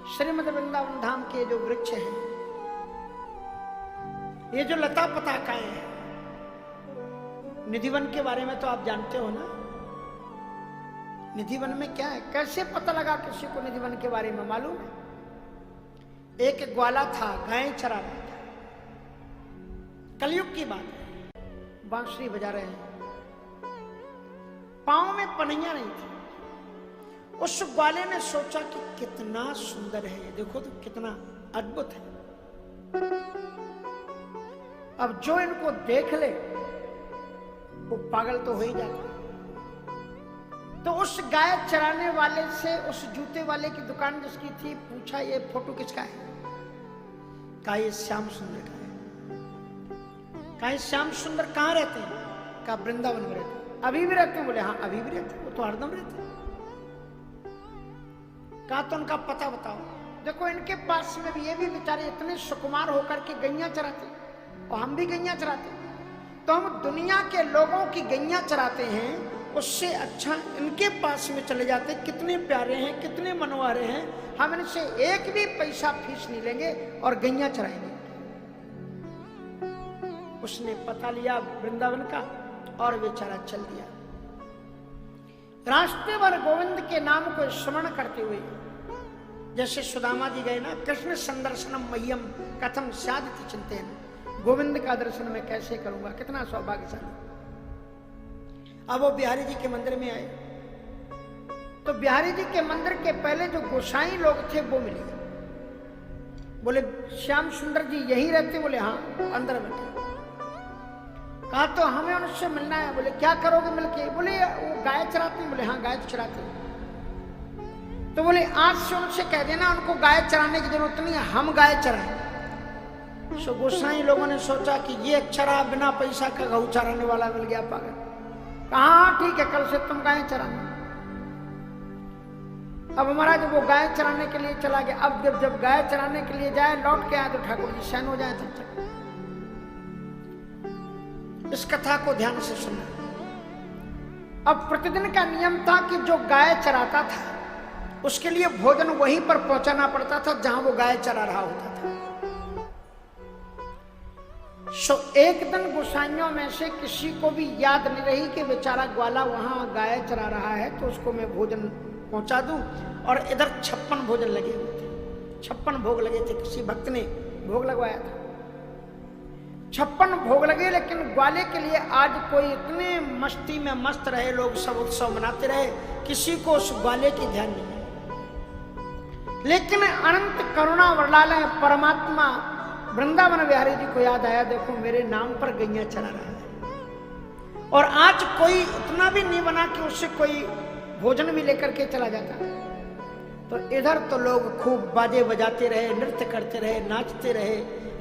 श्रीमद वृंदावन धाम के जो वृक्ष हैं, ये जो लता पताकाएं हैं, निधिवन के बारे में तो आप जानते हो ना। निधिवन में क्या है, कैसे पता लगा किसी को निधिवन के बारे में मालूम है? एक ग्वाला था, गाय चरा रहा था। कलयुग की बात है, बांसुरी बजा रहे हैं, पांव में पनैया नहीं थी। उस ग्वाले ने सोचा कि कितना सुंदर है, देखो तो कितना अद्भुत है। अब जो इनको देख ले वो पागल तो हो ही जाता। तो उस गाय चराने वाले से, उस जूते वाले की दुकान जिसकी थी, पूछा ये फोटो किसका है? कहा ये श्याम सुंदर का है। कहा श्याम सुंदर कहां रहते हैं? कहा वृंदावन में रहते हैं। अभी भी रहते हैं? बोले हाँ अभी भी रहते हैं, वो तो हरदम रहते हैं। कहा तो उनका पता बताओ। देखो इनके पास में भी, ये भी बेचारे इतने सुकुमार होकर के गैया चराते और हम भी गैया चराते, तो हम दुनिया के लोगों की गैया चराते हैं, उससे अच्छा इनके पास में चले जाते। कितने प्यारे हैं, कितने मनोहरे हैं, हम इनसे एक भी पैसा फीस नहीं लेंगे और गैया चराएंगे। उसने पता लिया वृंदावन का और बेचारा चल दिया। रास्ते भर गोविंद के नाम को स्मरण करते हुए, जैसे सुदामा जी गए ना, कृष्ण संदर्शनम मह्यम कथम स्यादिति चिंतेन, गोविंद का दर्शन मैं कैसे करूंगा, कितना सौभाग्यशाली। अब वो बिहारी जी के मंदिर में आए, तो बिहारी जी के मंदिर के पहले जो गोसाई लोग थे वो मिले। बोले श्याम सुंदर जी यहीं रहते? बोले हाँ अंदर बैठे। कहा तो हमें उनसे मिलना है। बोले क्या करोगे मिलके? बोले वो गाय चराते। बोले हाँ गाय चराते। तो बोले आज से उनसे कह देना उनको गाय चराने की जरूरत नहीं है, हम गाय चराएं। सो गोसाई लोगों ने सोचा कि ये अच्छा बिना पैसा का गऊ चराने वाला मिल गया पागल। कहा ठीक है कल से तुम गाय चराना। अब हमारा जब वो गाय चराने के लिए चला गया, अब जब गाय चराने के लिए जाए, लौट के आए तो ठाकुर जी शयन हो जाए तब तक। इस कथा को ध्यान से सुनना। अब प्रतिदिन का नियम था कि जो गाय चराता था उसके लिए भोजन वहीं पर पहुंचाना पड़ता था जहां वो गाय चरा रहा होता था। सो एक दिन गोसाइयों में से किसी को भी याद नहीं रही कि बेचारा ग्वाला वहां गाय चरा रहा है, तो उसको मैं भोजन पहुंचा दूं। और इधर 56 भोजन लगे हुए थे, 56 भोग लगे थे, किसी भक्त ने भोग लगवाया था। 56 भोग लगे, लेकिन ग्वाले के लिए आज कोई इतने मस्ती में मस्त रहे, लोग सब उत्सव मनाते रहे, किसी को उस ग्वाले की ध्यान नहीं। लेकिन अनंत करुणा वरलालय परमात्मा वृंदावन बिहारी जी को याद आया, देखो मेरे नाम पर गैया चला रहा है। और आज कोई इतना भी नहीं बना कि उससे कोई भोजन भी लेकर के चला जाता। तो इधर तो लोग खूब बाजे बजाते रहे, नृत्य करते रहे, नाचते रहे,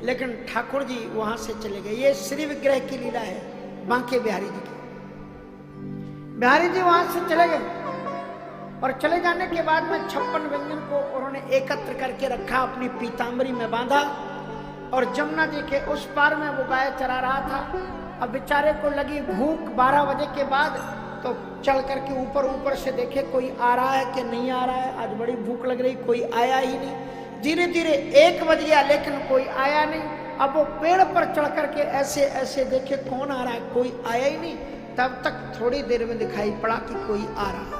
लेकिन ठाकुर जी वहां से चले गए। ये श्री विग्रह की लीला है बांके बिहारी जी की। बिहारी जी वहां से चले गए और चले जाने के बाद में 56 व्यंजन को उन्होंने एकत्र करके रखा, अपनी पीतांबरी में बांधा, और जमुना जी के उस पार में वो गाय चरा रहा था। अब बेचारे को लगी भूख 12 बजे के बाद, तो चल करके ऊपर से देखे कोई आ रहा है कि नहीं आ रहा है। आज बड़ी भूख लग रही, कोई आया ही नहीं। धीरे धीरे 1 बज गया, लेकिन कोई आया नहीं। अब वो पेड़ पर चढ़ करके ऐसे ऐसे देखे कौन आ रहा है, कोई आया ही नहीं। तब तक थोड़ी देर में दिखाई पड़ा कि कोई आ रहा है,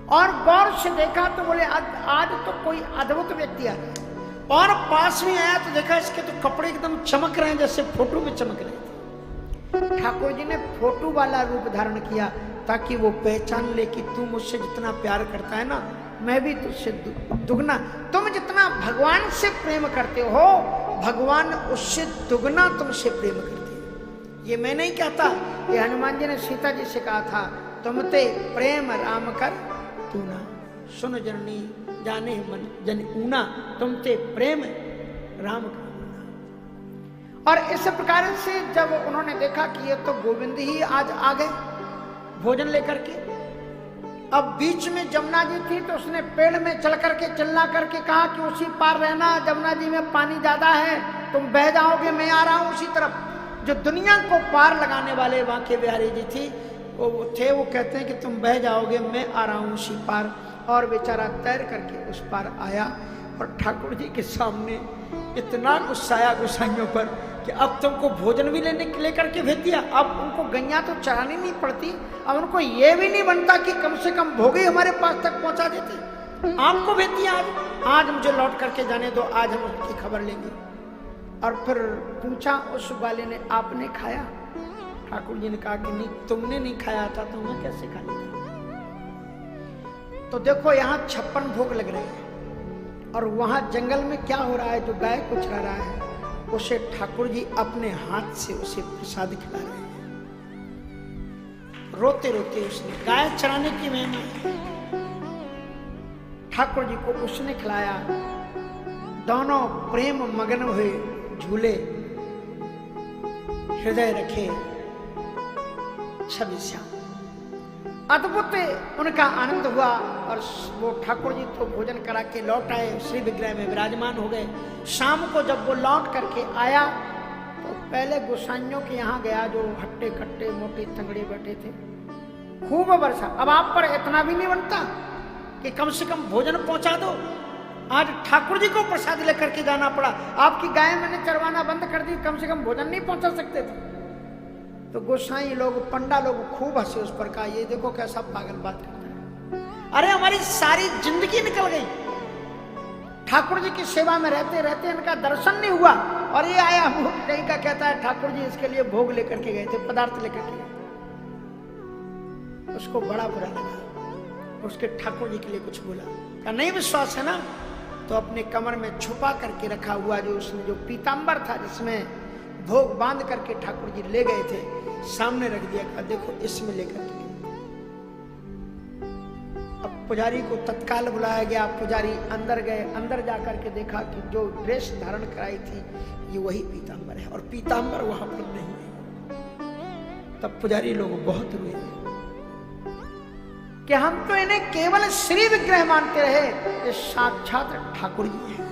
और गौर से देखा तो बोले आज तो कोई अद्भुत व्यक्ति आ रहा है। और पास में आया तो देखा इसके तो कपड़े एकदम चमक रहे हैं, जैसे फोटो में चमक रहे थे। ठाकुर जी ने फोटो वाला रूप धारण किया ताकि वो पहचान ले कि तू मुझसे जितना प्यार करता है ना, मैं भी तुझसे दुगना। तुम जितना भगवान से प्रेम करते हो, भगवान उससे दुगना तुमसे प्रेम करते हैं। ये मैं नहीं कहता, ये हनुमान जी ने सीता जी से कहा था, तुमते प्रेम राम कर तू ना, सुन जननी जाने मन जन ऊना, तुमते प्रेम राम का ऊना। और इस प्रकार से जब उन्होंने देखा कि ये तो गोविंद ही आज आ गए भोजन लेकर के, अब बीच में जमुना जी थी, तो उसने पेड़ में चल करके चिल्ला करके कहा कि उसी पार रहना, जमुना जी में पानी ज्यादा है, तुम बह जाओगे, मैं आ रहा हूं उसी तरफ। जो दुनिया को पार लगाने वाले बांके बिहारी जी थी वो कहते हैं कि तुम बह जाओगे, मैं आ रहा हूं उसी पार। और बेचारा तैर करके उस पार आया और ठाकुर जी के सामने इतना गुस्सा आया गोसाइयों पर कि अब तुमको भोजन भी लेकर के भेज दिया। अब उनको गैया तो चरानी नहीं पड़ती, अब उनको ये भी नहीं बनता कि कम से कम भोगे हमारे पास तक पहुंचा देते। आपको भेज दिया, आज मुझे लौट करके जाने दो, आज हम उसकी खबर लेंगे। और फिर पूछा उस वाले ने, आपने खाया? ठाकुर जी ने कहा कि नहीं, तुमने नहीं खाया था तो मैं कैसे खा लेता। तो देखो यहाँ 56 भोग लग रहे हैं और वहां जंगल में क्या हो रहा है, जो गाय को चरा रहा है उसे ठाकुर जी अपने हाथ से उसे प्रसाद खिला रहे हैं। रोते रोते उसने, गाय चराने की महिमा है, ठाकुर जी को उसने खिलाया। दोनों प्रेम मगन हुए, झूले, हृदय रखे, छवि श्याम। अद्भुत उनका आनंद हुआ और वो ठाकुर जी तो भोजन करा के लौट आए, श्री विग्रह में विराजमान हो गए। शाम को जब वो लौट करके आया तो पहले गोसाइयों के यहाँ गया, जो हट्टे कट्टे मोटे तंगड़े बैठे थे, खूब वर्षा। अब आप पर इतना भी नहीं बनता कि कम से कम भोजन पहुंचा दो। आज ठाकुर जी को प्रसाद लेकर के जाना पड़ा, आपकी गाय मैंने चरवाना बंद कर दी, कम से कम भोजन नहीं पहुंचा सकते थे। तो गोसाई लोग, पंडा लोग खूब हंसे उस पर, कहा ये देखो कैसा पागल बात करता है। अरे हमारी सारी जिंदगी निकल गई, ठाकुर जी की सेवा में रहते रहते इनका दर्शन नहीं हुआ और ये आया मूर्ख नहीं का कहता है ठाकुर जी इसके लिए भोग लेकर के गए थे, पदार्थ लेकर के गए। उसको बड़ा बुरा लगा, उसके ठाकुर जी के लिए कुछ बोला, क्या नहीं विश्वास है ना, तो अपने कमर में छुपा करके रखा हुआ जो उसने जो पीताम्बर था जिसमें भोग बांध करके ठाकुर जी ले गए थे, सामने रख दिया, कहा देखो इसमें लेकर के। अब पुजारी को तत्काल बुलाया गया, पुजारी अंदर गए, अंदर जाकर के देखा कि जो ड्रेस धारण कराई थी ये वही पीताम्बर है और पीताम्बर वहां पर नहीं है। तब पुजारी लोग बहुत रोए कि हम तो इन्हें केवल श्री विग्रह मानते रहे, ये साक्षात ठाकुर जी है।